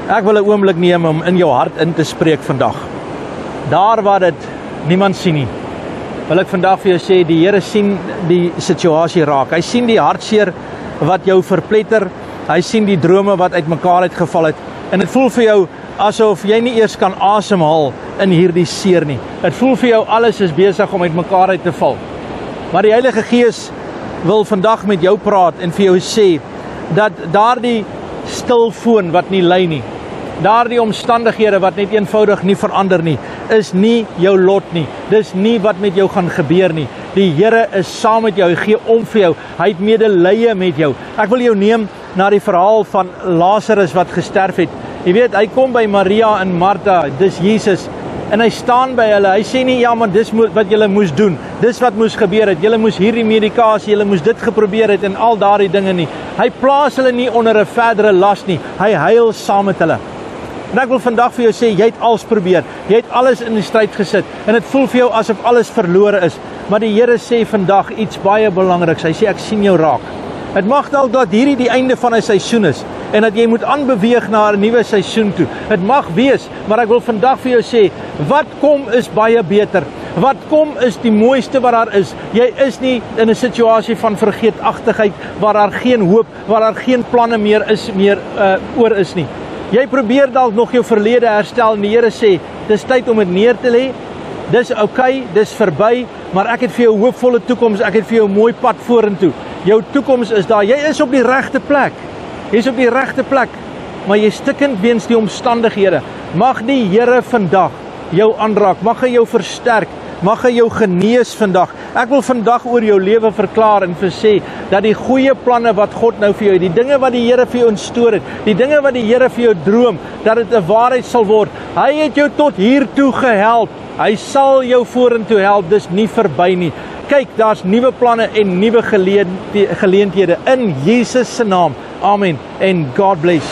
Ek wil 'n oomblik neem om in jou hart in te spreek vandag. Daar waar dit niemand sien nie, wil ek vandag vir jou sê, die Here sien die situasie raak. Hy sien die hartseer wat jou verpletter. Hy sien die drome wat uitmekaar uitgeval het. En dit voel vir jou asof jy nie eers kan asemhaal in hierdie seer nie. Dit voel vir jou alles is besig om uitmekaar uit te val. Maar die Heilige Gees wil vandag met jou praat en vir jou sê dat daardie stilfoon wat nie lei nie, daardie omstandighede wat net eenvoudig nie verander nie, is nie jou lot nie. Dis nie wat met jou gaan gebeur nie. Die Here is saam met jou, hy gee om vir jou, hy het medelee met jou. Ek wil jou neem na die verhaal van Lazarus wat gesterf het. Jy weet, hy kom by Maria en Martha, dis Jesus, en hy staan by hulle, hy sê nie, ja, maar dis wat julle moes doen, dis wat moes gebeur het, julle moes hierdie medikasie, julle moes dit geprobeer het, en al daardie dinge nie. Hy plaas hulle nie onder 'n verdere las nie, hy huil saam met hulle. En ek wil vandag vir jou sê, jy het alles probeer, jy het alles in die stryd gesit, en dit voel vir jou asof alles verlore is, maar die Here sê vandag iets baie belangriks, hy sê, ek sien jou raak. Het mag dalk dat hierdie die einde van 'n seisoen is, en dat jy moet aanbeweeg na 'n nuwe seisoen toe. Het mag wees, maar ek wil vandag vir jou sê, wat kom is baie beter. Wat kom is die mooiste wat daar is. Jy is nie in 'n situasie van vergeetachtigheid, waar daar geen hoop, waar daar geen planne meer oor is nie. Jy probeer dalk nog jou verlede herstel, en die Here sê, dis tyd om dit neer te lê. Dis okay, dis verby, maar ek het vir jou 'n hoopvolle toekoms, ek het vir jou 'n mooi pad vorentoe. Jou toekoms is daar, jy is op die regte plek. Jy is op die regte plek, maar jy stikkend weens die omstandighede. Mag die Here vandag jou aanraak, mag hy jou versterk, mag hy jou genees vandag. Ek wil vandag oor jou lewe verklaar en sê dat die goeie planne wat God nou vir jou het, die dinge wat die Here vir jou instoor het, die dinge wat die Here vir jou droom, dat dit 'n waarheid sal word. Hy het jou tot hier toe gehelp. Hy sal jou vorentoe help, dis nie verby nie. Kyk, daar's nuwe planne en nuwe geleenthede in Jesus se naam. Amen. And God bless.